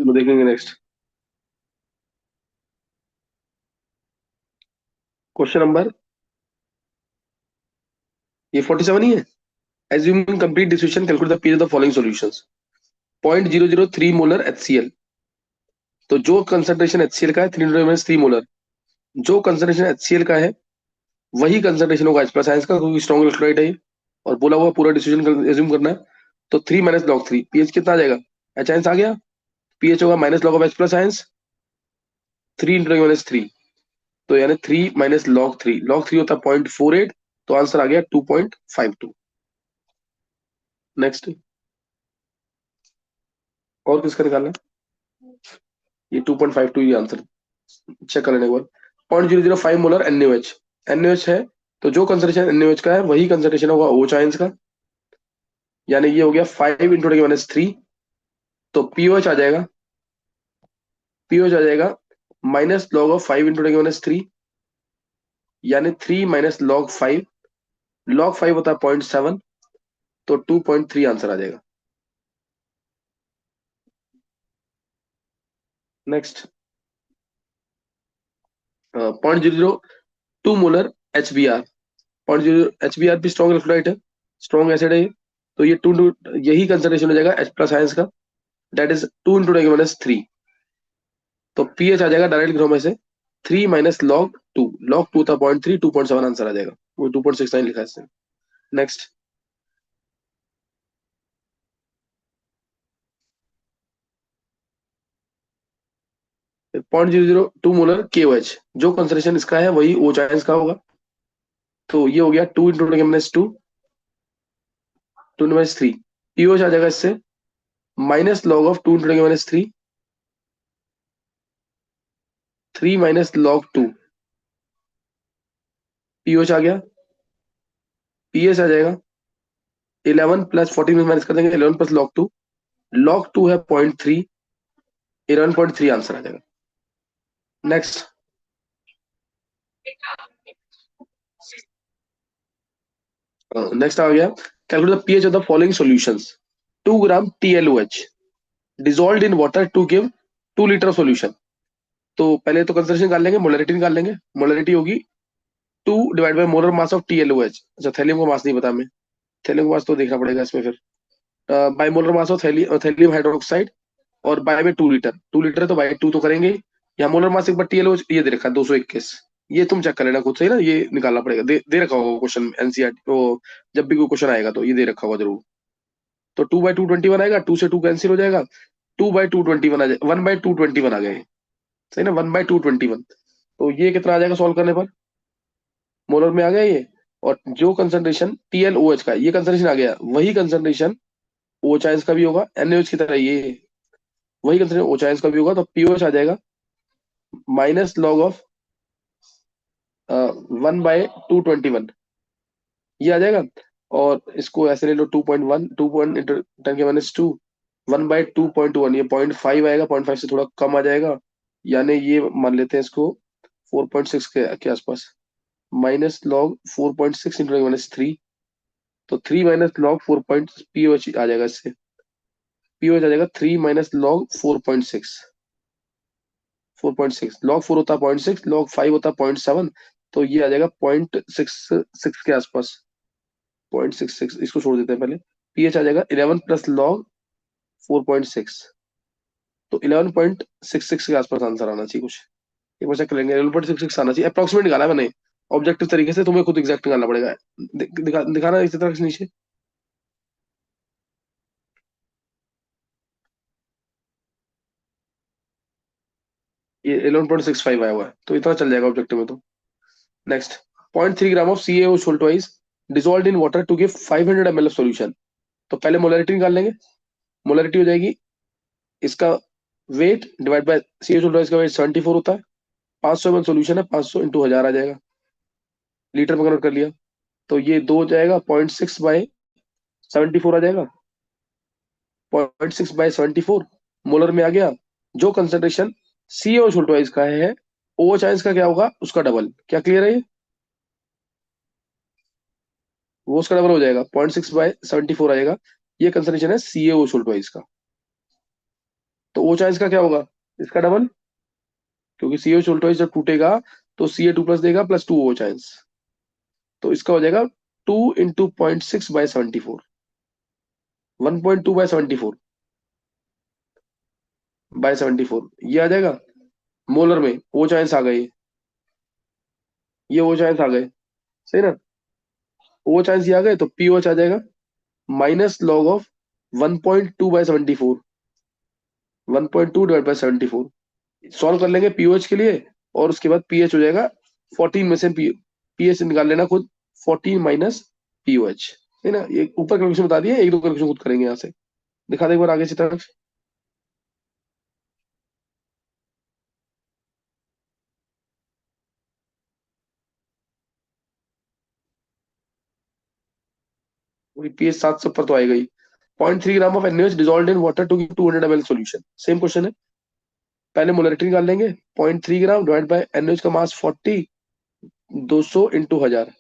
चलो देखेंगे next question number, ये 47 ही है। Assuming complete distribution, calculate the period of following solutions. 0.003 molar HCl, तो जो कंसंट्रेशन HCl का है 3 - 3 मोलर, जो कंसंट्रेशन HCl का है वही कंसंट्रेशन होगा H प्लस आयंस का, क्योंकि स्ट्रॉन्ग इलेक्ट्रोलाइट है ये, और बोला हुआ पूरा डिस्ट्रीब्यूशन एज्यूम करना है। तो 3 - log 3, पीएच कितना आ जाएगा, एच आयंस आ गया, पीएच होगा -log of H plus ions, 3 × 10⁻³ तो यानी 3 - log 3, log 3 होता है 0.48, तो आंसर आ गया 2.52। नेक्स्ट, और किसका निकालना है, ये 2.52 ये आंसर चेक कर लेने के बाद। 0.005 मोलर NaOH, NaOH है, तो जो कंसंट्रेशन NaOH का है वही कंसंट्रेशन होगा OH आयंस का, यानी ये हो गया 5 × 10⁻³ तो पीओएच आ जाएगा, पीओएच आ जाएगा -log of 5 × 10⁻³ यानी 3 - log 5, log 5 होता है 0.7, तो 2.3 आंसर आ जाएगा। नेक्स्ट, 0.002 मोलर HBr, 0.0 HBr भी स्ट्रॉन्ग इलेक्ट्रोलाइट है, स्ट्रॉन्ग एसिड है ये, तो ये टू यही कंसंट्रेशन हो जाएगा H प्लस आयंस का, दैट इज 2 × 10⁻³ तो पीएच आ जाएगा डायरेक्ट लिख रहा हूं मैं इसे, 3 - log 2, log 2 था 0.3, 2.7 आंसर आ जाएगा, वो 2.69 लिखा है इसने। नेक्स्ट, 0.002 मोलर KOH, जो कंसंट्रेशन इसका है वही OH आयंस का होगा, तो ये हो गया 2 × 10⁻², 2 × 3 पीओएच आ जाएगा इससे -log of 2 × 10⁻³, 3 - log 2 पीओएच आ गया, पीएच आ जाएगा 11 + 14 में माइनस कर देंगे, 11 + log 2, log 2 है 0.3, 11.3 आंसर आ जाएगा। नेक्स्ट, नेक्स्ट आ गया, calculate the pH of the following solutions. 2 gram TLOH dissolved in water to give 2 litre solution. तो पहले तो कंसंट्रेशन निकाल लेंगे, मोलरिटी निकाल लेंगे, मोलरिटी होगी 2 / मोलर मास ऑफ TLOH। अच्छा, थैलियम का मास नहीं पता हमें, थैलियम का मास तो देखना पड़ेगा इसमें फिर, by molar mass of thallium hydroxide, और बाय में 2 लीटर, 2 लीटर है तो बाय 2 तो करेंगे ही। यहाँ मोलर मास एक बार TLOH ये दे रखा है 221, ये तुम चेक कर लेना खुद से ही ना, ये निकालना पड़ेगा, दे रखा होगा क्वेश्चन एनसीईआरटी तो, जब भी कोई क्वेश्चन आएगा तो ये दे रखा होगा जरूर। तो 2/221 आएगा, 2 से 2 कैंसिल हो जाएगा, 2/221 आ जाएगा, 1/221 आ गए, सही ना, 1/221। तो ये कितना आ जाएगा सॉल्व करने पर, मोलर में आ गया ये, और जो कंसंट्रेशन TLOH का ये कंसंट्रेशन आ गया, वही कंसंट्रेशन OH आयंस का भी होगा, NaOH की तरह ये वही कंसंट्रेशन OH आयंस का भी होगा, तो पीओएच आ जाएगा -log of 1/221 ये आ जाएगा। और इसको ऐसे ले लो, 2.1, 2 × 10⁻², 1/2.1, ये 0.5 आएगा, 0.5 से थोड़ा कम आ जाएगा, यानी ये मान लेते हैं इसको 4.6 के आसपास, -log 4.6 × 10⁻³ तो 3 - log 4 पीओएच आ जाएगा इससे, पीओएच आ जाएगा 3 - log 4.6, 4.6, log 4 होता है 0.6, log 5 होता है 0.7, तो ये आ जाएगा 0.66 के आसपास, 0.66, इसको छोड़ देते हैं पहले। पीएच आ जाएगा 11 + log 4.6, तो 11.66 के आसपास आंसर आना चाहिए कुछ, एक बार चेक कर लेंगे, 11.66 आना चाहिए, अप्रोक्सीमेट निकाला है मैंने, ऑब्जेक्टिव तरीके से तुम्हें खुद एग्जैक्ट निकालना पड़ेगा। दिखाना इसी तरह से नीचे, ये 11.65 आया हुआ है, तो इतना चल जाएगा ऑब्जेक्टिव में तो। नेक्स्ट, 0.3 ग्राम ऑफ CaO सोल्टोइज dissolved in water to give 500 ml of solution. तो पहले मोलरिटी निकाल लेंगे, मोलरिटी हो जाएगी इसका वेट डिवाइड बाय CaO सोल्टोइज का वेट 74 होता है, 500 ml सोल्यूशन है, 500 × 1000 आ जाएगा, लीटर में कन्वर्ट कर लिया, तो ये 2 हो जाएगा, 0.6/74 आ जाएगा, 0.6/74 मोलर में आ गया। जो कंसेंट्रेशन CaO सोल्टोइज का है, OH आयंस का क्या होगा, उसका डबल, क्या क्लियर है ये, वो उसका डबल हो जाएगा, 0.6/74 आएगा, ये कंसेंट्रेशन है CaO सोल्टोइज का। तो ओ चांस का क्या होगा, इसका डबल, क्योंकि सी एच उल्टा जब टूटेगा तो सी ए टू प्लस देगा प्लस टू ओ चांस। तो इसका हो जाएगा 2 × 0.6/74, 1.2/74 ये आ जाएगा। मोलर में ओ चांस आ गए, ये ओ चांस आ गए, सही ना। ओ चांस ये आ गए तो पी ओ आ जाएगा -log of 1.2/74, 1.2/74। सॉल्व कर लेंगे पीओएच के लिए, और उसके बाद पीएच हो जाएगा 14 में से पीएच निकाल लेना खुद, 14 माइनस पीओएच, है ना। ये ऊपर कैलकुलेशन बता दिए, एक दो कैलकुलेशन खुद करेंगे यहाँ से। दिखा दे एक बार आगे से तरफ। वही पीएच 700 पर तो आएगा ही। 0.3 gram of NaOH dissolve in water to give 200 ml solution, same question है। पहले मोलरिटी निकाल लेंगे, 0.3 ग्राम डिवाइड बाय NaOH का मास 40, 200 इंटू 1000,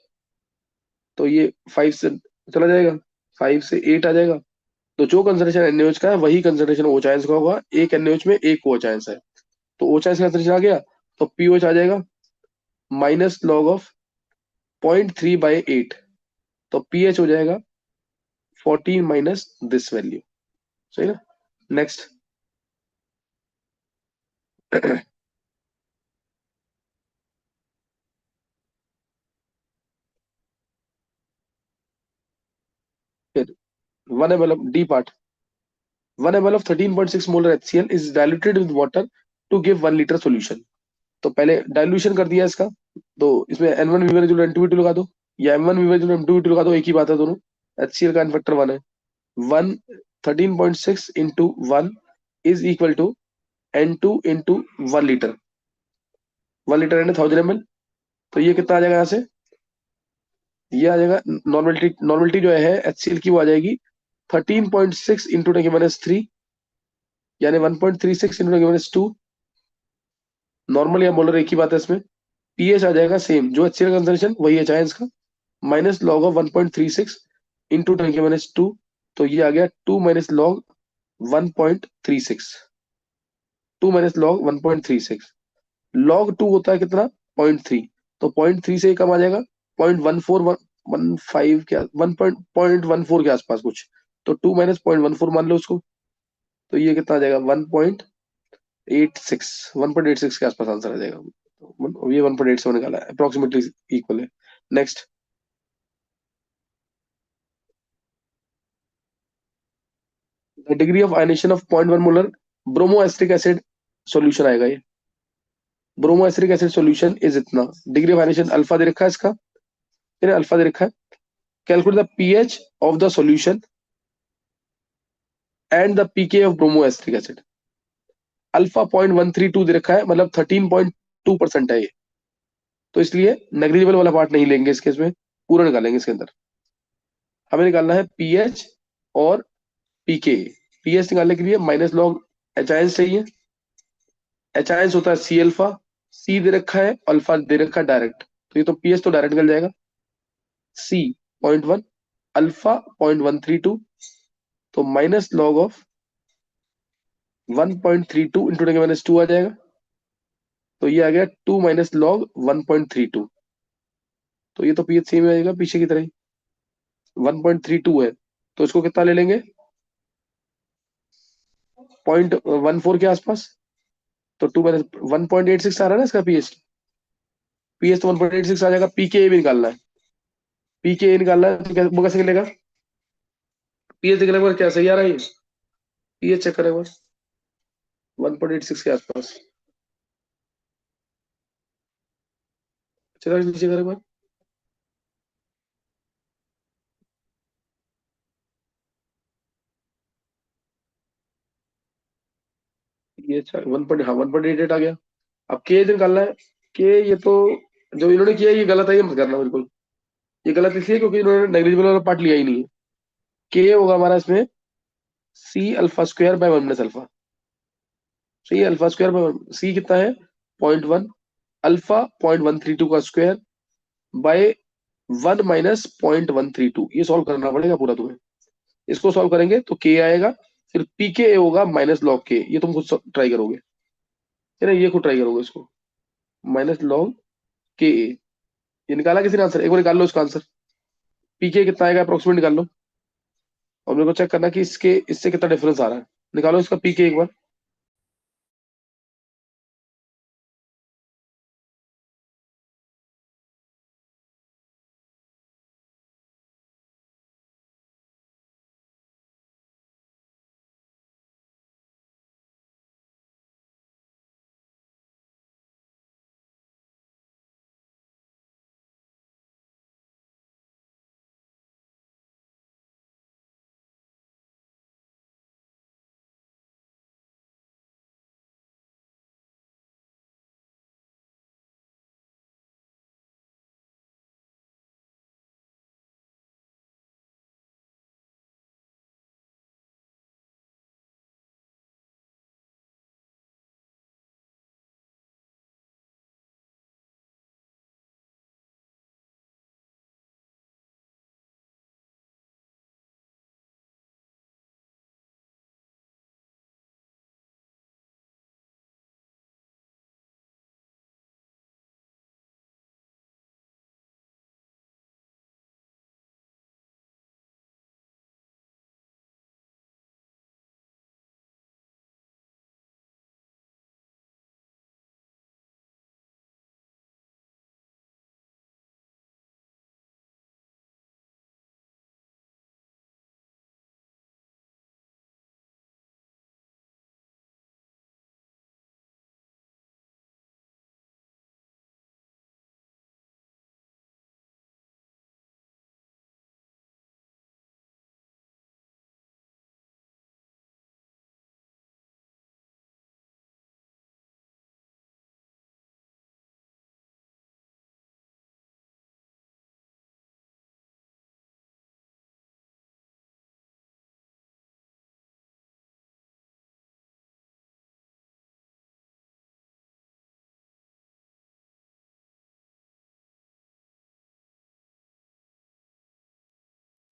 तो ये 5 से चला जाएगा, 5 से 8 आ जाएगा। तो जो कंसंट्रेशन NaOH का है वही कंसंट्रेशन OH का होगा, एक NaOH में एक OH है। तो OH कंसंट्रेशन आ गया, तो पीओएच आ जाएगा -log of 0.3/8, तो पीएच हो जाएगा 14 माइनस दिस वैल्यू, सही ना। नेक्स्ट। फिर 1 ml of D part, 1 ml of 13.6 molar HCl is diluted with water to give 1 litre solution. तो पहले डाइल्यूशन कर दिया इसका, तो इसमें N1 V1 लगा दो, या M1 V1 लगा दो, एक ही बात है दोनों। HCl का फैक्टर 1 है, 1 13.6 into 1 is equal to N2 into 1 litre, 1 litre यानी 1000 ml। तो ये कितना आ जाएगा यहाँ से, ये आ जाएगा नॉर्मलिटी, नॉर्मलिटी जो है HCl की वो आ जाएगी 13.6 इंटू 10⁻³ यानी 1.36 इंटू 10⁻²। नॉर्मल या मोलर एक ही बात है इसमें। पीएच आ जाएगा सेम, जो HCl कंसंट्रेशन वही है चाहे इसका, -log of 1.36 इंटू 10⁻²। तो ये आ गया 2 - log 1.36, 2 - log 1.36। log 2 होता है कितना, 0.3, तो 0.3 से कम आ जाएगा, 0.1415 क्या 1.14 के आसपास कुछ, तो 2 - 0.14 मान लो उसको। तो ये कितना आ जाएगा 1.86, 1.86 के आसपास आंसर आ जाएगा। तो ये 1.87 निकाला है, अप्रोक्सीमेटली इक्वल है। Next. The degree of ionisation of 0.1 molar bromoacetic acid solution आएगा ये। Bromoacetic acid solution is इतना, डिग्री ऑफ आयनेशन अल्फा दे रखा है इसका, अल्फा दे रखा है। Calculate the pH of the solution and the pK of bromoacetic acid. Alpha 0.132 दे रखा है, मतलब 13.2% है ये, तो इसलिए नेग्लिजिबल वाला पार्ट नहीं लेंगे इसके, इसमें पूरा निकालेंगे इसके अंदर। हमें निकालना है पीएच और पीके। पीएच निकालने के लिए -log एच चाहिए, एच होता है सी अल्फा, सी दे रखा है, अल्फा दे रखा है डायरेक्ट, तो ये तो पीएच तो डायरेक्ट निकल जाएगा। सी 0.1, अल्फा 0.132, तो -log of 1.32 इंटू 10⁻² आ जाएगा। तो ये आ गया 2 - log 1.32, तो ये तो पीएच सेम आएगा पीछे की तरह ही, 1.32 है, तो इसको कितना ले लेंगे 0.14 के आसपास, तो 1.86 आ रहा है ना इसका पीएच। पीएच तो 1.86 आ जाएगा, पीके भी निकालना है, पीके निकालना है तो वो कैसे निकलेगा, पीएच निकलने पर क्या सही आ रहा है ये, पीएच चेक करें 1.86 के आसपास, चेक नीचे करें। ये अच्छा 1.88 आ गया। अब के निकालना है, के ये तो जो इन्होंने किया ये गलत है, ये मत करना बिल्कुल, ये गलत इसलिए क्योंकि इन्होंने नेग्लिजिबल वाला पार्ट लिया ही नहीं है। के होगा हमारा इसमें C⁴/1 - अल्फा, सही है, अल्फा² सी कितना है 0.1, अल्फा 0.132 का स्क्वायर बाय 1 - 0.132, ये सॉल्व करना पड़ेगा पूरा तुम्हें। इसको सॉल्व करेंगे तो के आएगा फिर पी के ए होगा माइनस लॉग के, ये तुम खुद ट्राई करोगे, है ना, ये खुद ट्राई करोगे इसको, माइनस लॉग के ए। ये निकाला किसी ने आंसर? एक बार निकाल लो इसका आंसर, पी के कितना आएगा अप्रोक्सीमेट निकाल लो, और मेरे को चेक करना कि इसके इससे कितना डिफरेंस आ रहा है। निकालो इसका पी के एक बार।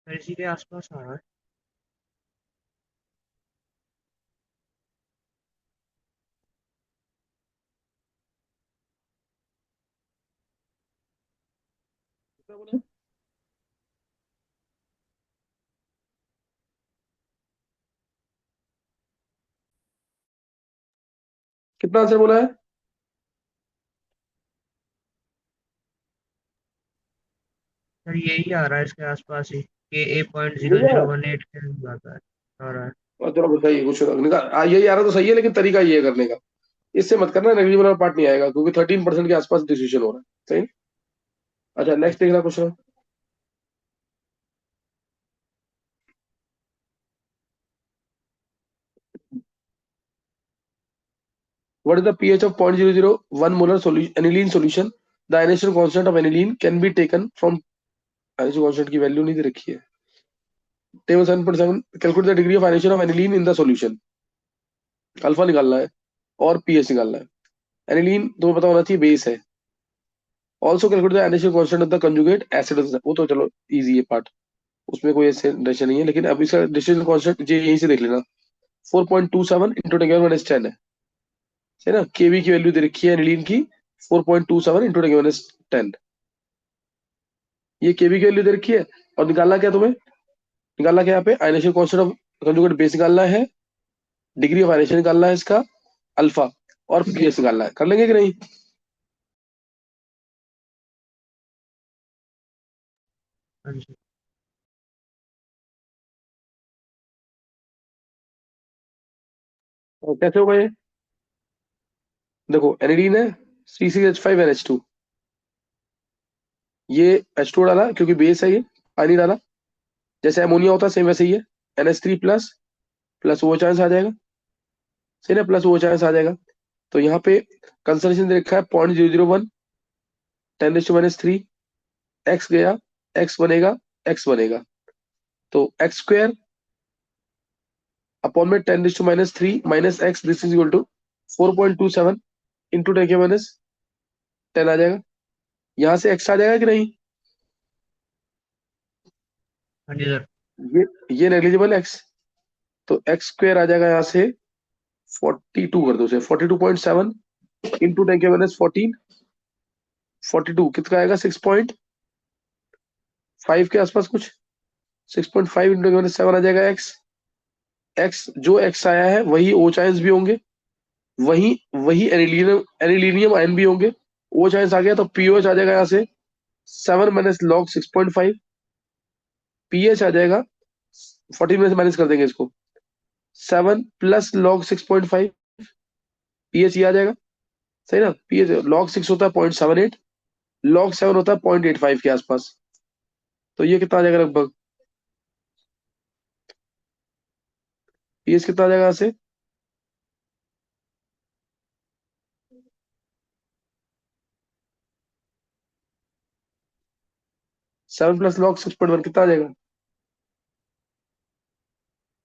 इसी के आसपास आ रहा है। कितना बोला? कितना आंसर बोला है? सर यही आ रहा है इसके आसपास ही, के ए पॉइंट जीरो यही आ रहा जीरो है? वन एट के आता है, आ रहा है। चलो बताइए कुछ निकाल, यही आ रहा तो सही है, लेकिन तरीका ये है करने का, इससे मत करना, नेग्लिजिबल वाला पार्ट नहीं आएगा, क्योंकि 13% के आसपास डिसीजन हो रहा है, सही। अच्छा नेक्स्ट देखना question. What is the pH of 0.001 molar aniline solution? The ionization constant of aniline can be taken from, ionization constant की वैल्यू नहीं दे रखी है, table 7.7, calculate the degree of ionisation of aniline in the solution. Alpha निकालना है और pH निकालना है। Aniline तुम्हें पता होना चाहिए बेस है। Also calculate the ionisation constant of the conjugate acid, वो तो चलो इजी है पार्ट, उसमें कोई ऐसे डिसीजन नहीं है, लेकिन अब इसका डिसीजन कांस्टेंट ये यहीं से देख लेना, 4.27 इंटू 10⁻10 है, है ना। केवी की वैल्यू दे रखी है एनिलीन की 4.27 इंटू 10⁻10, ये केवी की वैल्यू दे रखी है। और निकालना क्या तुम्हें, निकालना क्या यहाँ पे, ionisation constant of conjugate base निकालना है, डिग्री ऑफ आयनेशन निकालना है इसका, अल्फा, और पीएच निकालना है। कर लेंगे कि नहीं? हाँ जी। और कैसे होगा ये? देखो एनिलीन है, C6H5NH2, ये H2 डाला क्योंकि बेस है, ये पानी डाला, जैसे अमोनिया होता है सेम वैसे ही है, NH3 प्लस, प्लस वो चांस आ जाएगा, सही ना, प्लस वो चांस आ जाएगा। तो यहाँ पे कंसंट्रेशन दे रखा है 0.001, 10⁻³ एक्स गया, एक्स बनेगा, एक्स बनेगा, तो एक्स स्क्वायर अपॉन में 10⁻³ minus x, this is equal to 4.27 into 10⁻10 आ जाएगा। यहाँ से एक्स आ जाएगा कि नहीं? हाँ जी सर। ये ये नेग्लिजिबल एक्स, तो एक्स स्क्वायर आ जाएगा यहाँ से 42 कर दो उसे 42.7 इंटू 10⁻14 42 कितना आएगा 6.5 के आसपास कुछ 6.5 इंटू 10⁻7 आ जाएगा एक्स एक्स जो एक्स आया है वही OH आयंस भी होंगे वही वही एनिलीनियम आयन भी होंगे OH आयंस आ गया तो पीओएच आ जाएगा यहाँ से 7 माइनस लॉग 6.5 पीएच आ जाएगा 14 में से माइनस कर देंगे इसको 7 प्लस लॉग 6.5 पीएच ये आ जाएगा सही ना पीएच लॉग 6 होता है 0.78 लॉग 7 होता है 0.85 के आसपास तो ये कितना आ जाएगा लगभग पीएच कितना आ जाएगा यहाँ से 7 प्लस लॉग 6.1 कितना आ जाएगा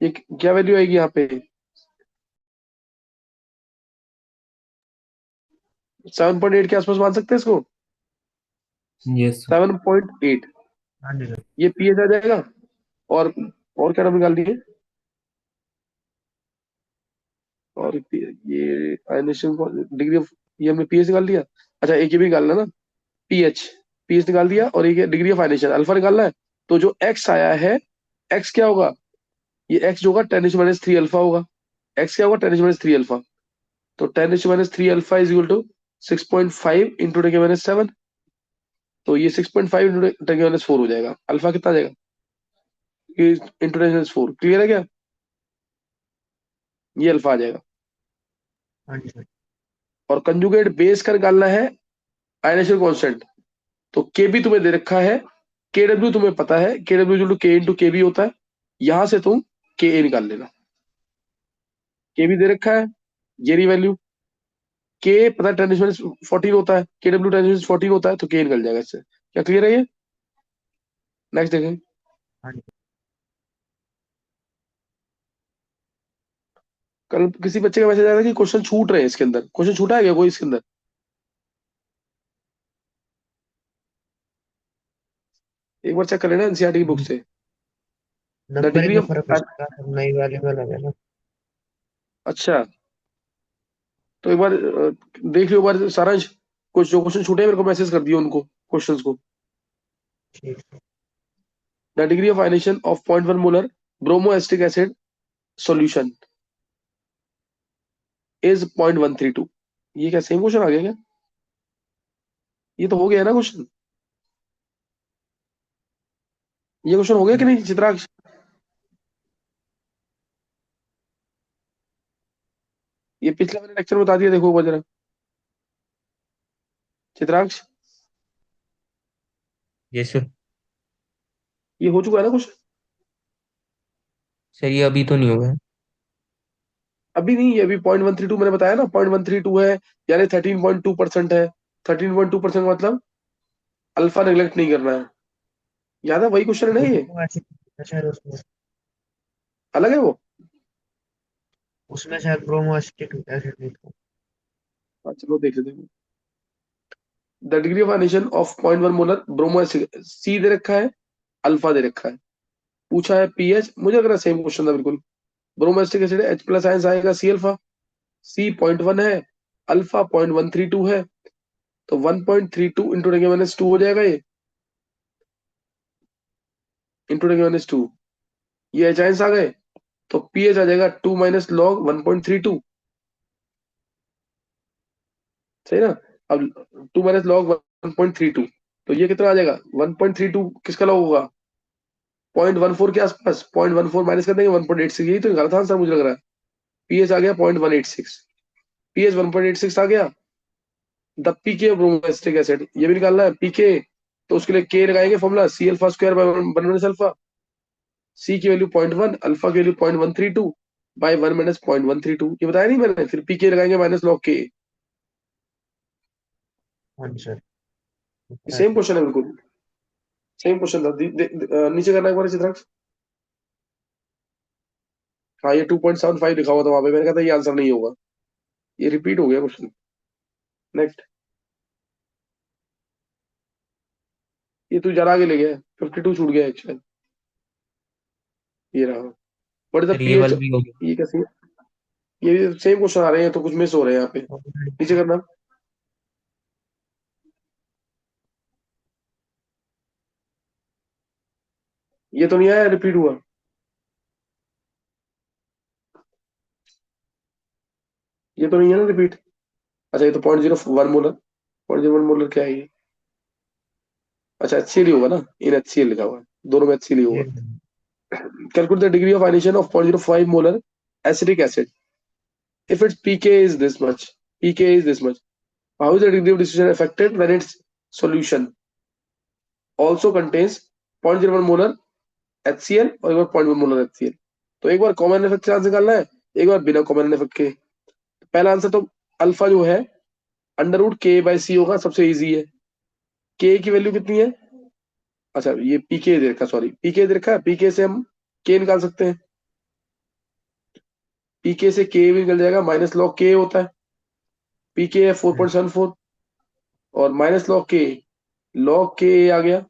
ये क्या वैल्यू आएगी यहाँ पे 7.8 के आसपास मान सकते हैं इसको यस 7.8 हाँ जी सर। ये पीएच आ जाएगा और और क्या नाम निकाल लिए और ये आयनेशन डिग्री ऑफ ये हमने पीएच निकाल लिया अच्छा एक ये भी निकालना ना पीएच पीएच निकाल दिया और एक डिग्री ऑफ आयनेशन अल्फा निकालना है तो जो एक्स आया है एक्स क्या होगा ये एक्स जो होगा 10⁻³ अल्फा होगा एक्स क्या होगा 10⁻³ अल्फा तो 10⁻³ alpha is equal to 6.5 into 10⁻7 तो ये 6.5 इंटू 10⁻4 हो जाएगा अल्फा कितना आ जाएगा ये इंटू 10⁻4 क्लियर है क्या ये अल्फा आ जाएगा हाँ जी सर। और कंजुगेट बेस का निकालना है आयनेशन कांस्टेंट तो के भी तुम्हें दे रखा है के डब्ल्यू तुम्हें पता है के डब्ल्यू टू के इंटू के भी होता है यहां से तुम के ए निकाल लेना के भी दे रखा है ये रही वैल्यू के पता है 10⁻14 होता है के डब्ल्यू 10⁻14 होता है तो के निकल जाएगा इससे क्या क्लियर है ये नेक्स्ट देखें हाँ जी कल किसी बच्चे का मैसेज आया था कि क्वेश्चन छूट रहे हैं इसके अंदर क्वेश्चन छूटा है क्या कोई इसके अंदर एक बार चेक कर लेना एनसीईआरटी की बुक से द नंबरिंग डिग्री में ऑफ फर्क इसका सब नई वाली में लगे ना। अच्छा तो एक बार देख लियो एक बार सारांश कुछ जो क्वेश्चन छूटे हैं मेरे को मैसेज कर दियो उनको क्वेश्चंस को ठीक है। The degree of ionisation of 0.1 molar bromoacetic acid solution is 0.132 ये क्या सेम क्वेश्चन आ गया क्या ये तो हो गया ना क्वेश्चन ये क्वेश्चन हो गया कि नहीं चित्राक्ष ये पिछला मैंने लेक्चर में बता दिया देखो एक बार जरा चित्राक्ष यस सर। ये हो चुका है ना क्वेश्चन सर ये अभी तो नहीं होगा। अभी नहीं ये अभी 0.132 मैंने बताया ना 0.132 है यानी 13.2% है 13.2% मतलब अल्फा नेग्लेक्ट नहीं करना है याद है वही क्वेश्चन है ना ये ब्रोमो एसिड शायद अलग है वो उसमें शायद ब्रोमो एसिड नहीं था। हाँ, चलो देख लेते हैं the degree of ionisation of 0.1 molar bromo सी दे रखा है अल्फा दे रखा है पूछा है पीएच मुझे लग रहा है सेम क्वेश्चन था बिल्कुल ब्रोमोएसिटिक एसिड एच प्लस आयंस आएगा सी अल्फा सी 0.1 है अल्फा 0.132 है तो 1.32 इंटू टेन माइनस 2 हो जाएगा ये इंटू टेन माइनस 2 ये एच आयंस आ गए तो पीएच आ जाएगा 2 माइनस लॉग 1.32 सही ना अब 2 माइनस लॉग 1.32 तो ये कितना आ जाएगा 1.32 किसका लॉग होगा 0.14 के आसपास 0.14 माइनस कर देंगे 1.86 यही तो निकाला था आंसर मुझे लग रहा है पीएच आ गया 0.186 पीएच 1.86 आ गया द पीके ब्रोमोएसिटिक एसिड ये भी निकालना है पीके तो उसके लिए के लगाएंगे formula C alpha square by 1 minus alpha C की वैल्यू 0.1 अल्फा की वैल्यू 0.132 बाय 1 माइनस 0.132 ये बताया नहीं मैंने फिर पीके लगाएंगे माइनस लॉग के हाँ जी सर। सेम क्वेश्चन है बिल्कुल सेम क्वेश्चन था नीचे करना एक बार चित्रांश हाँ ये 2.75 लिखा हुआ था वहां पे मैंने कहा था ये आंसर नहीं होगा ये रिपीट हो गया क्वेश्चन नेक्स्ट ये तू जरा आगे ले गया 52 छूट गया एक शायद ये रहा व्हाट इज द फिर ये पीएच? वाला भी हो गया। ये कैसे? ये सेम क्वेश्चन आ रहे हैं तो कुछ मिस हो रहे हैं यहाँ पे, नीचे करना। ये तो नहीं आया, रिपीट हुआ। ये तो नहीं है ना रिपीट। अच्छा ये तो 0.01 मोलर, 0.01 मोलर क्या है ये? अच्छा HCl ही होगा ना, इन HCl लिखा हुआ है, दोनों में HCl ही ये होगा। Calculate the degree of ionization of 0.05 molar acetic acid. If its pK is this much, pK is this much, how is the degree of dissolution affected when its solution also contains 0.01 molar HCl और एक बार 0.1 molar HCl? तो एक बार common effect से answer निकालना है, एक बार बिना common effect के। पहला आंसर तो अल्फा जो है √K/C होगा, सबसे इजी है। के की वैल्यू कितनी है? अच्छा ये पीके दे रखा, सॉरी पीके दे रखा है, पीके से हम के निकाल सकते हैं। पीके से के भी निकल जाएगा, माइनस लॉग के होता है। पीके है 4.74 और माइनस लॉग के आ गया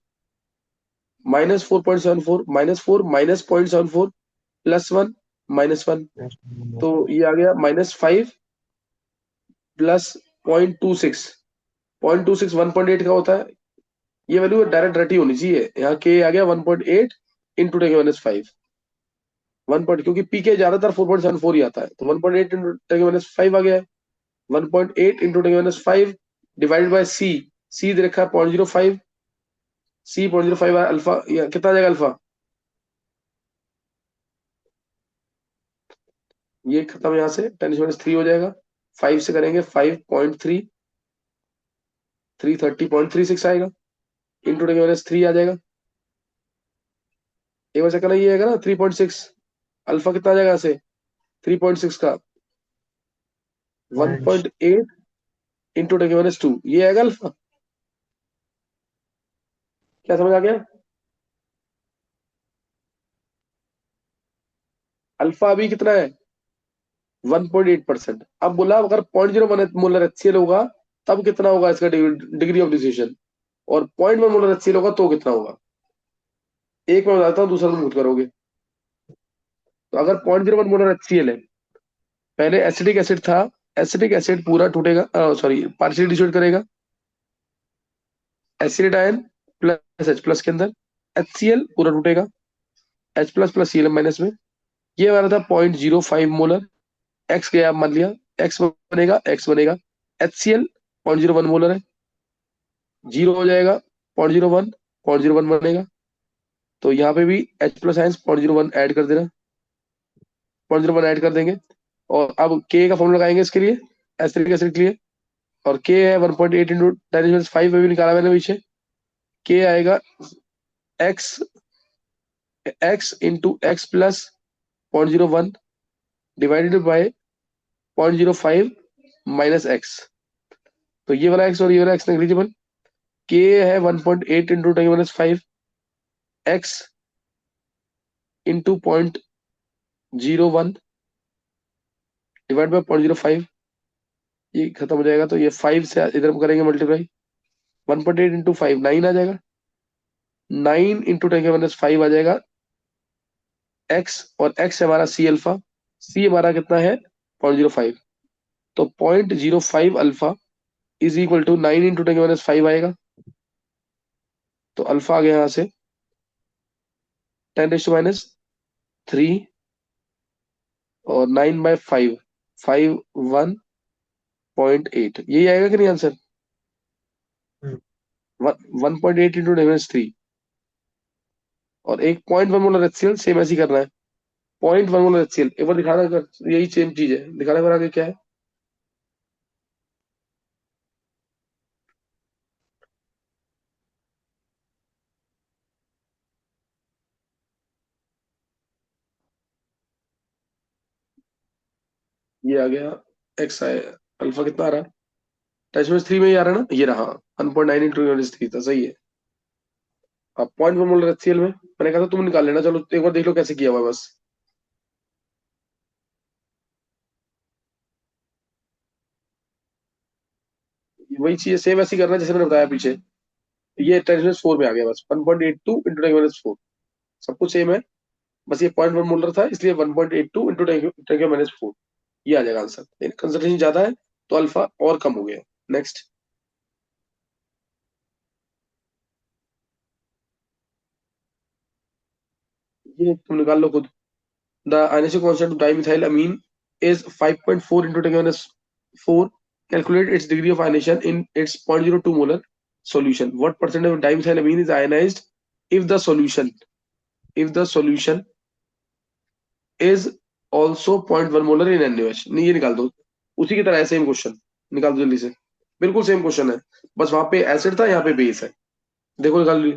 -4.74, -4 -0.74 +1 -1, तो ये आ गया -5 + 0.26। 0.26 1.8 का होता है, ये वैल्यू डायरेक्ट रटी होनी चाहिए। यहाँ के आ गया 1.8 इंटू 10⁻5, 1 पॉइंट, क्योंकि पीके ज्यादातर 4.74 ही आता है, तो 1.8 इंटू 10⁻5 आ गया है। 1.8 इंटू 10⁻5 डिवाइडेड बाय सी, सी दे रखा है 0.05, सी 0.05 अल्फा, कितना आ जाएगा अल्फा? ये खत्म, यहाँ से 10⁻³ हो जाएगा, 5 से करेंगे 5.3, 330.36 आएगा, इंटू 10⁻³ आ जाएगा। एक बार चक्कर ये आएगा ना 3.6, अल्फा कितना आ जाएगा ऐसे 3.6 का 1.8 इंटू 10⁻², ये आएगा अल्फा। क्या समझ आ गया? अल्फा अभी कितना है 1.8%। अब बोला अगर 0.01 मोलर HCl होगा तब कितना होगा इसका डिग्री ऑफ डिसीजन, और 0.1 मोलर HCl होगा तो कितना होगा। एक मैं बताता हूँ, दूसरा तुम खुद करोगे। तो अगर 0.01 मोलर HCl है, पहले एसिडिक एसिड था, एसिडिक एसिड पूरा टूटेगा, सॉरी पार्शियली डिसोल्व करेगा, एसिड आयन प्लस H+ के अंदर, HCl पूरा टूटेगा, H++ Cl- में। ये हमारा था 0.05 मोलर, एक्स गया मान लिया, एक्स बनेगा HCl 0.01 मोलर है, जीरो हो जाएगा 0.01 बनेगा, तो यहाँ पे भी H+ आयंस 0.01 ऐड कर देना, 0.01 ऐड कर देंगे। और अब के का फॉर्मूला लगाएंगे इसके लिए, एसिटिक एसिड के लिए, और के है 1.8 इंटू 10⁻5 में भी निकाला मैंने पीछे। के आएगा x, x into x+0.01 divided by 0.05 minus x, तो ये वाला एक्स और ये वाला एक्स नेग्लिजिबल। के है 1.8 into 10⁻5 x into 0.01 divide by 0.05, ये खत्म हो जाएगा, तो ये 5 से इधर करेंगे मल्टीप्लाई, 1.8 इंटू 5 9 आ जाएगा, 9 इंटू 10⁻5 आ जाएगा एक्स, और एक्स हमारा सी अल्फा, सी हमारा कितना है 0.05, तो 0.05 alpha is equal to 9 into 10⁻5 आएगा, तो अल्फा आ गया यहाँ से 10⁻³ और 9/5, 51.8, यही आएगा कि नहीं आंसर? 1.8 इंटू 10⁻³ और एक 0.1 मोलर HCl, सेम ऐसे ही करना है। 0.1 मोलर HCl एक बार दिखाना, अगर यही सेम चीज है दिखाना, एक बार आगे क्या है। ये आ गया एक्स आया, अल्फा कितना आ रहा है 10⁻³ में ही आ रहा है ना, ये रहा 1.9 इंटू 10⁻³ था, सही है। अब 0.1 मोलर HCl में मैंने कहा था तुम निकाल लेना, चलो एक बार देख लो कैसे किया हुआ है बस। वही चीज सेम ऐसी करना है जैसे मैंने बताया पीछे, ये 10⁻4 में आ गया बस, 1.82 इंटू 10⁻4, सब कुछ सेम है। बस ये 0.1 मोलर था, इसलिए 1.82 इंटू 10⁻⁴ ये आ जाएगा आंसर। लेकिन कंसंट्रेशन ज्यादा है तो अल्फा और कम हो गया। नेक्स्ट, ये तुम निकाल लो खुद। The ionic constant of dimethylamine is 5.4 into 10⁻⁴. Calculate its degree of ionization in its 0.02 molar solution. What percentage of dimethylamine is ionized if the solution is also 0.1 molar in NaOH? नहीं, ये निकाल दो, उसी की तरह है, same question. निकाल दो जल्दी से, बिल्कुल सेम क्वेश्चन है, बस वहां पे एसिड था, यहाँ पे बेस है। देखो निकाल लो।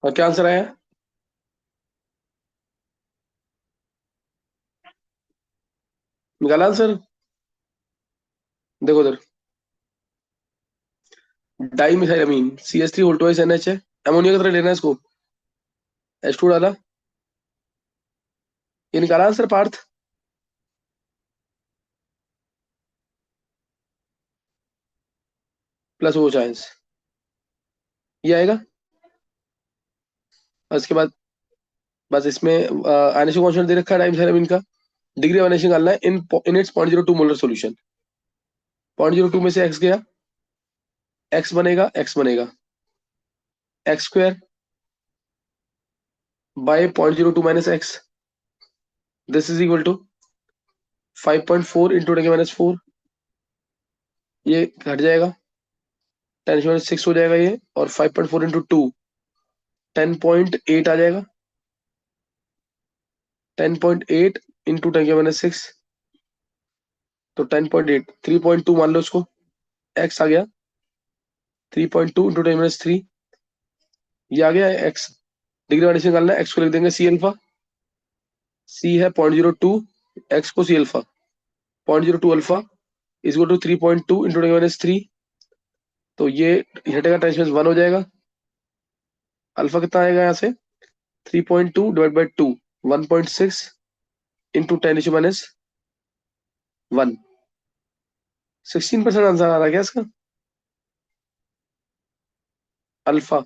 और क्या आंसर आया? निकाला आंसर? देखो उधर, डाइमिथाइलामीन CH3 होल्टोइस NH है, अमोनिया की तरह लेना है इसको, H2 डाला, ये निकाला आंसर पार्थ? प्लस वो चांस, ये आएगा। और इसके बाद बस इसमें आयनेशन कांस्टेंट दे रखा है डाइमिथाइलामीन का, डिग्री ऑफ आयनेशन निकालना है इन इट्स 0.02 मोलर सॉल्यूशन। 0.02 में से x गया, x बनेगा x square by 0.02 minus x, this is equal to 5.4 into 10⁻⁴, ये घट जाएगा 10⁻⁶ हो जाएगा ये, और 5.4 इंटू 2 10.8 आ जाएगा, 10.8 इंटू 10⁻⁶, तो 10.8 3.2 मान लो इसको, x आ गया 3.2 इंटू 10⁻⁵, ये आ गया x। डिग्री वाइडेशन निकालना है, x को लिख देंगे सी अल्फा, c है 0.02, x को C alpha 0.02 alpha is equal to 3.2 into 10⁻⁵, तो ये हटेगा 10⁻1 हो जाएगा। अल्फा कितना आएगा यहाँ से 3.2 डिवाइड बाई 2 1.6 इंटू 10⁻⁻1, 16% आंसर आ रहा है क्या इसका? अल्फा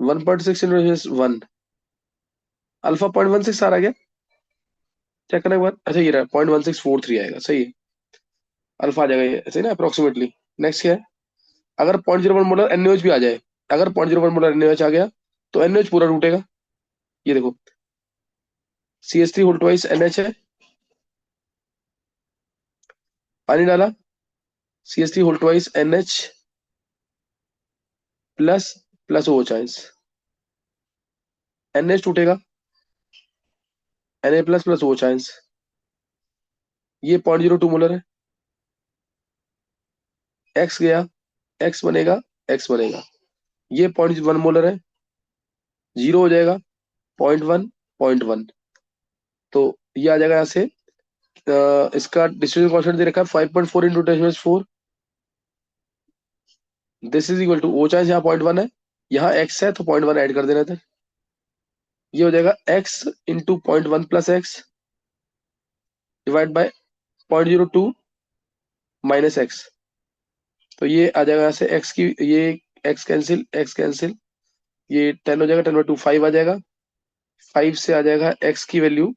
1.6 इंटू 1, अल्फा 0.16 आ रहा है क्या? चेक करना एक बार। अच्छा ये रहा 0.1643 आएगा, सही है, अल्फा आ जाएगा ये, सही ना अप्रोक्सीमेटली। नेक्स्ट क्या है, अगर 0.01 मोलर NaOH भी आ जाए, अगर 0.01 मोलर NaOH आ गया तो NaOH पूरा टूटेगा। ये देखो CH3 होल ट्वाइस NH है, पानी डाला CH3 whole twice NH plus plus OH ions, NH टूटेगा Na plus plus OH ions, ये 0.02 मोलर है, X गया X बनेगा X बनेगा, ये 0.1 मोलर है, जीरो हो जाएगा 0.1 तो ये आ जाएगा यहाँ से। इसका डिस्ट्रीब्यूशन कांस्टेंट दे रखा है 5.4 into 10⁻⁴, this is equal to O charge यहाँ 0.1 है, यहाँ x है तो 0.1 ऐड कर देना था, ये हो जाएगा x into 0.1 plus x divide by 0.02 minus x, तो ये आ जाएगा यहाँ से x की, ये x कैंसिल, ये 10 हो जाएगा, 10/2 5 आ जाएगा, 5 से आ जाएगा x की वैल्यू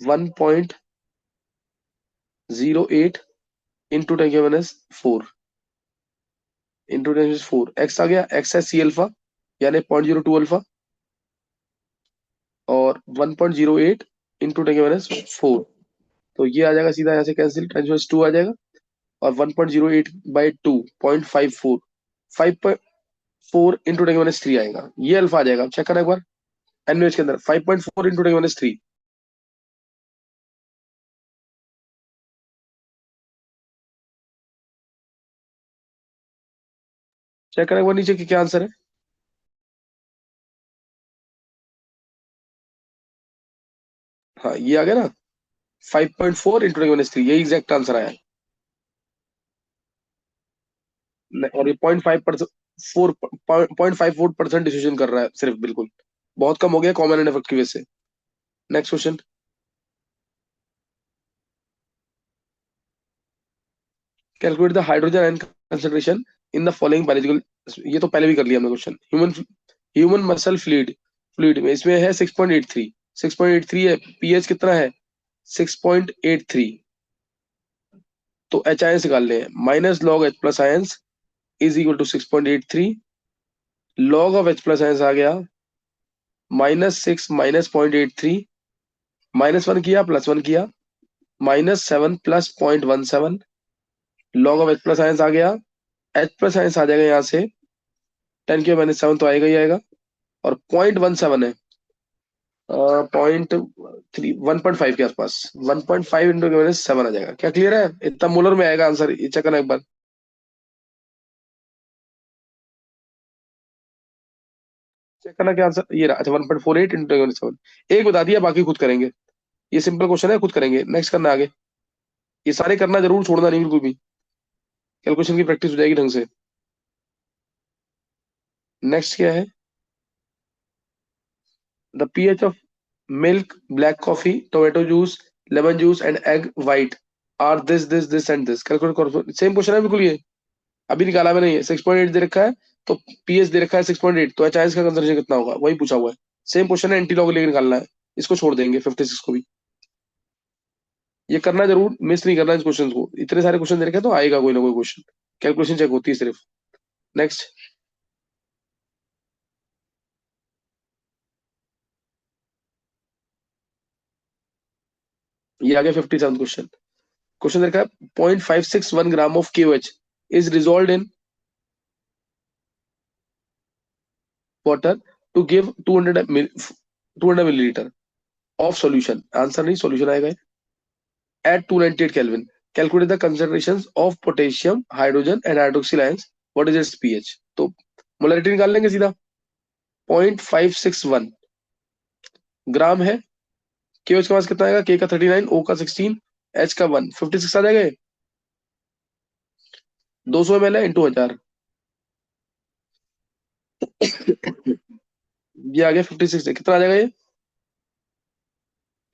1.08 इंटू 10⁻⁴ इंटू 10⁻⁴, x आ गया, x है सी अल्फा यानी 0.02 अल्फा, और 1.08 इंटू 10⁻⁴, तो ये आ जाएगा सीधा यहाँ से कैंसिल, 10⁻2 आ जाएगा, और 1.08 बाई 2 0.54 5.4 इंटू 10⁻³ आएगा, ये अल्फा आ जाएगा। चेक करना एक बार NaOH के अंदर 5.4 इंटू 10⁻³, चेक करना एक बार नीचे की क्या आंसर है। हाँ ये आ गया ना 5.4 इंटू 10⁻³, ये एग्जैक्ट आंसर आया, और ये 0.5%, 0.54% डिसीजन कर रहा है सिर्फ, बिल्कुल बहुत कम हो गया कॉमन एंड इफेक्ट की वजह से। Next question, calculate the hydrogen ion concentration in the following biological, ये तो पहले भी कर लिया हमने क्वेश्चन। ह्यूमन मसल फ्लूइड में इसमें है 6.83, 6.83 है, पीएच कितना है 6.83, तो एच आयंस निकाल ले, minus log H plus ions is equal to 6.83, log of H plus ions आ गया -6 माइनस 0.83, -1 किया +1 किया, -7 plus 0.17, log of H plus ions आ गया, एच प्लस आयंस आ जाएगा यहाँ से 10⁻⁷ तो आएगा ही आएगा, और 0.17 है 1.5 के आसपास, 1.5 इंटू 7 आ जाएगा। क्या क्लियर है? इतना मोलर में आएगा आंसर, ये चेक करना एक बार। चेक करना क्या आंसर, ये रहा। अच्छा 1.48 इंटू 7, एक बता दिया, बाकी खुद करेंगे, ये सिंपल क्वेश्चन है, खुद करेंगे। नेक्स्ट करना आगे, ये सारे करना जरूर, छोड़ना नहीं बिल्कुल भी, कैलकुलेशन की प्रैक्टिस हो जाएगी ढंग से। नेक्स्ट क्या है, the pH of milk, black coffee, tomato juice, lemon juice and egg white are this this this and this, calculate करो। सेम क्वेश्चन है बिल्कुल ये, अभी निकाला मैंने, ये 6.8 दे रखा है, तो पीएच दे रखा है 6.8, तो एच का कंसंट्रेशन कितना होगा वही पूछा हुआ है। सेम क्वेश्चन है, एंटी लॉग लेके निकालना है। इसको छोड़ देंगे 56 को भी। ये करना जरूर, मिस नहीं करना इस क्वेश्चन को, इतने सारे क्वेश्चन दे रखे हैं तो आएगा कोई ना कोई क्वेश्चन, कैलकुलेशन चेक होती है सिर्फ। नेक्स्ट, ये आ गया 57 क्वेश्चन। क्वेश्चन दे रखा है 0.561 gram of KOH is resolve in water to give 200 millilitre of solution. Answer नहीं, सॉल्यूशन आएगा at 298 Kelvin. Calculate the concentrations of potassium, hydrogen and hydroxyl ions. What is its pH? तो molarity निकाल लेंगे सीधा। 0.561 ग्राम है। KOH का पास कितना आएगा? K का 39, O का 16, H का 1, 56 आ जाएगा ये। 200 ml है इंटू 1000, ये आ गया 56 है। कितना आ जाएगा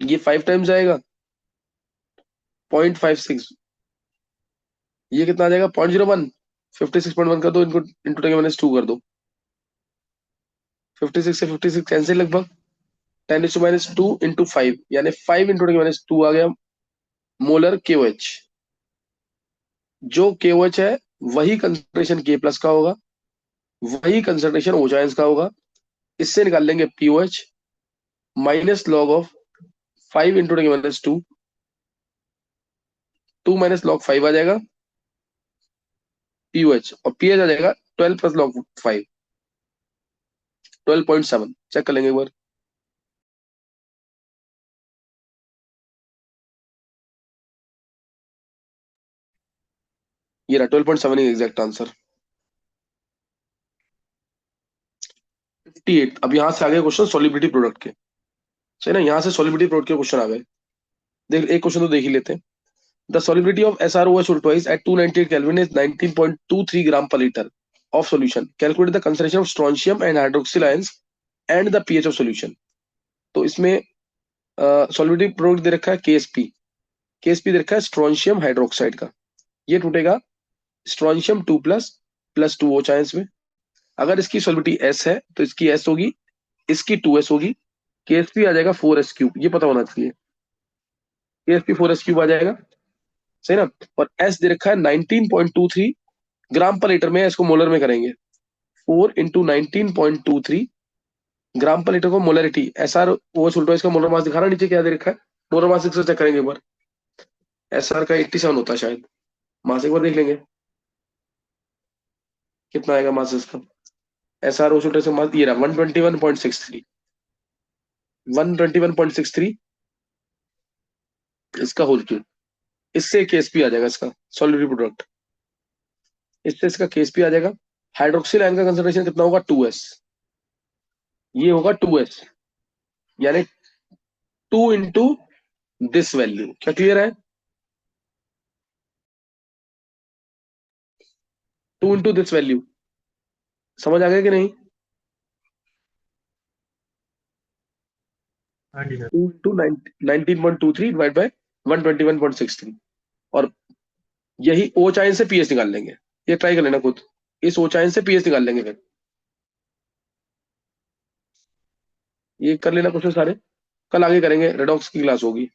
ये 5 टाइम्स आएगा 0.56, ये कितना आ जाएगा 0.01। 56.1 कर दो, इनको इंटू 10⁻² कर दो। 56 से 56 कैंसिल लगभग, 10⁻² इंटू 5, यानी 5 इंटू 10⁻² आ गया मोलर KOH। जो KOH है वही कंसंट्रेशन K प्लस का होगा, वही कंसंट्रेशन ओजाइंस का होगा। इससे निकाल लेंगे POH minus log of 5 into 10⁻², 2 minus log 5 आ जाएगा POH, और pH आ जाएगा 12 प्लस लॉग 5, 12.7। चेक कर लेंगे एक बार। ये रहा 12.7 एग्जैक्ट आंसर। 58। अब यहां से आ गए क्वेश्चन सॉलिबिलिटी प्रोडक्ट के, सही ना, यहाँ से सॉलिबिलिटी प्रोडक्ट के क्वेश्चन आ गए। देख, एक क्वेश्चन तो देख ही लेते हैं। The solubility of SROH twice at 298 Kelvin is 19.23 gram per liter of solution. Calculate the concentration of strontium and hydroxyl ions and the pH of solution. तो इसमें सॉलिबिलिटी प्रोडक्ट दे रखा है KSP। KSP दे रखा है स्ट्रोंशियम हाइड्रोक्साइड का। ये टूटेगा strontium 2 plus plus 2 OH ions में। अगर इसकी सॉलिबिलिटी S है तो इसकी S होगी, इसकी 2S होगी। KSP आ जाएगा 4S3, ये पता होना चाहिए। KSP 4S3 आ जाएगा, सही ना। और S दे रखा है 19.23 ग्राम पर लीटर में, इसको मोलर में करेंगे। 4 इंटू 19.23 ग्राम पर लीटर को मोलरिटी। SROH उल्टा इसका मोलर मास दिखा रहा है नीचे, क्या दे रखा है मोलर मास, इससे चेक करेंगे एक बार। SR का 87 होता है शायद, मास एक बार देख लेंगे कितना आएगा मास इसका। SROH उल्टा से मास ये रहा 121.63, 121.63 इसका होल क्यूब। इससे KSP आ जाएगा इसका सॉलिड प्रोडक्ट, इससे इसका KSP आ जाएगा। हाइड्रोक्सिल आयन का कंसंट्रेशन कितना होगा? 2S, ये होगा 2S, यानी 2 इंटू दिस वैल्यू। क्या क्लियर है? 2 इंटू दिस वैल्यू, समझ आ गया कि नहीं? हाँ जी सर। 2 इंटू 19.23 डिवाइड बाय 121.63, और यही ओ चाइन से पीएच निकाल लेंगे। ये ट्राई कर लेना खुद, इस ओ चाइन से पीएच निकाल लेंगे फिर। ये कर लेना क्वेश्चन सारे, कल आगे करेंगे, रेडॉक्स की क्लास होगी।